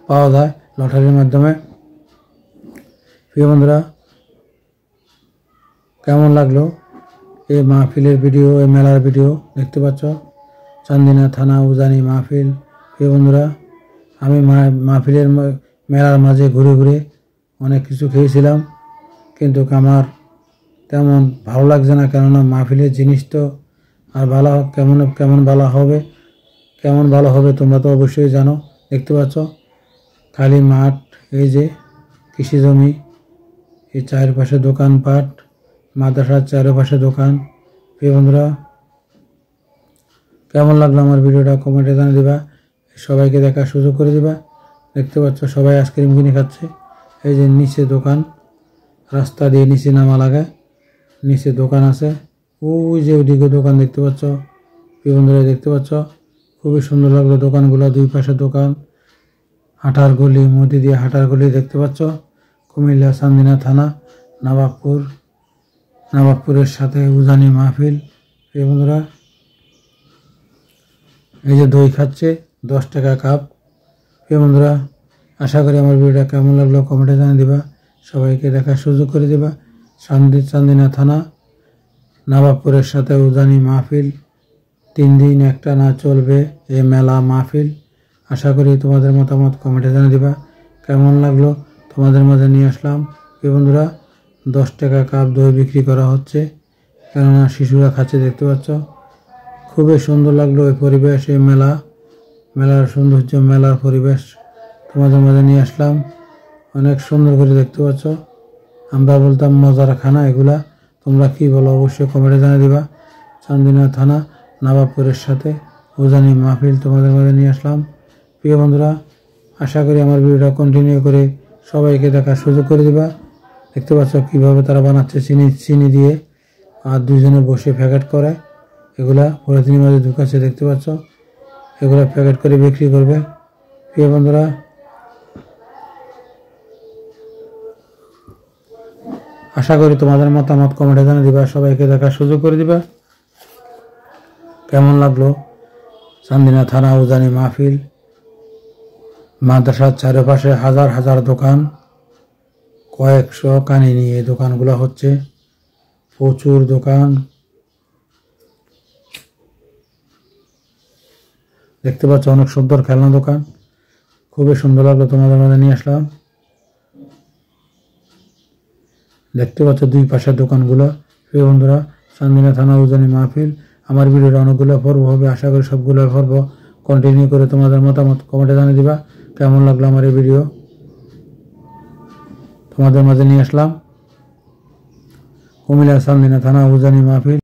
পাওয়া যায় লটারির মাধ্যমে। প্রিয় বন্ধুরা, কেমন লাগলো এই মাহফিলের ভিডিও, এই মেলার ভিডিও? দেখতে পাচ্ছ চান্দিনা থানা উজানি মাহফিল। প্রিয় বন্ধুরা, আমি মাহফিলের মেলার মাঝে ঘুরে ঘুরে অনেক কিছু খেয়েছিলাম, কিন্তু আমার তেমন ভালো লাগছে না, কেননা মাহফিলের জিনিস তো আর ভালো কেমন ভালো হবে তোমরা তো অবশ্যই জানো। দেখতে পাচ্ছ খালি মাঠ, এই যে কৃষি জমি, এই চারপাশে দোকানপাট, মাদ্রাসার চারপাশে দোকান। প্রিয় বন্ধুরা, কেমন লাগলো আমার ভিডিওটা কমেন্টে জানিয়ে দিবা, সবাইকে দেখার সুযোগ করে দিবা। দেখতে পাচ্ছ সবাই আইসক্রিম কিনে খাচ্ছে। এই যে নিচে দোকান, রাস্তা দিয়ে নিচে নামা লাগে, নিচে দোকান আছে। ওই যে ওইদিকে দোকান দেখতে পাচ্ছ। প্রিয় বন্ধুরা, দেখতে পাচ্ছ খুবই সুন্দর লাগলো দোকানগুলো, দুই পাশে দোকান, হাঁটার গলি, মধ্যে দিয়ে হাঁটার গলি। দেখতে পাচ্ছ কুমিল্লা চান্দিনা থানা নবাবপুরের সাথে উজানি মাহফিল। প্রিয় বন্ধুরা, এই যে দই খাচ্ছে 10 টাকা কাপ। প্রিয় বন্ধুরা, আশা করি আমার ভিডিওটা কেমন লাগলো কমেন্টে জানিয়ে দিবা, সবাইকে দেখার সুযোগ করে দিবা। চান্দিনা থানা নবাবপুরের সাথে উজানি মাহফিল 3 দিন একটানা চলবে এই মেলা মাহফিল। আশা করি তোমাদের মতামত কমেন্টে জানিয়ে দিবা, কেমন লাগলো তোমাদের মাঝে নিয়ে আসলাম। প্রিয় বন্ধুরা, 10 টাকা কাপ দই বিক্রি করা হচ্ছে, কেননা শিশুরা খাচ্ছে। দেখতে পাচ্ছ খুবই সুন্দর লাগলো এই পরিবেশ, এই মেলার সৌন্দর্য, মেলার পরিবেশ তোমাদের মাঝে নিয়ে আসলাম। অনেক সুন্দর করে দেখতে পাচ্ছ। আমরা বলতাম মজার খানা, এগুলা তোমরা কি বলো অবশ্যই কমেন্টে জানিয়ে দিবা। চান্দিনা থানা নবাবপুরের সাথে উজানি মাহফিল তোমাদের মাঝে নিয়ে আসলাম। প্রিয় বন্ধুরা, আশা করি আমার ভিডিওটা কন্টিনিউ করে সবাইকে দেখার সুযোগ করে দিবা। দেখতে পাচ্ছ কীভাবে তারা বানাচ্ছে চিনি দিয়ে, আর দুজনে বসে প্যাকেট করে এগুলা পলিথিনের মাঝে ঢুকাচ্ছে। দেখতে পাচ্ছ এগুলা প্যাকেট করে বিক্রি করবে। প্রিয় বন্ধুরা, আশা করি তোমাদের মতামত কমেন্টে জানিয়ে দিবা, সবাইকে দেখার সুযোগ করে দিবা। কেমন লাগলো চান্দিনা থানা উজানি মাহফিল? মাদ্রাসার চারপাশে হাজার হাজার দোকান, কয়েকশো কানি নিয়ে এই দোকানগুলো হচ্ছে, প্রচুর দোকান। দেখতে পাচ্ছ অনেক সুন্দর খেলনা দোকান, খুবই সুন্দর লাগলো তোমাদের মাঝে নিয়ে আসলাম। দেখতে পাচ্ছ দুই পাশের দোকানগুলো। প্রিয় বন্ধুরা, চান্দিনা থানা উজানি মাহফিল। আমার ভিডিওটা অনেকগুলো পর্ব হবে, আশা করি সবগুলো পর্ব কন্টিনিউ করে তোমাদের মতামত কমেন্টে জানিয়ে দিবা, কেমন লাগলো আমার এই ভিডিও তোমাদের মাঝে নিয়ে আসলাম। কুমিল্লা চান্দিনা থানা উজানি মাহফিল।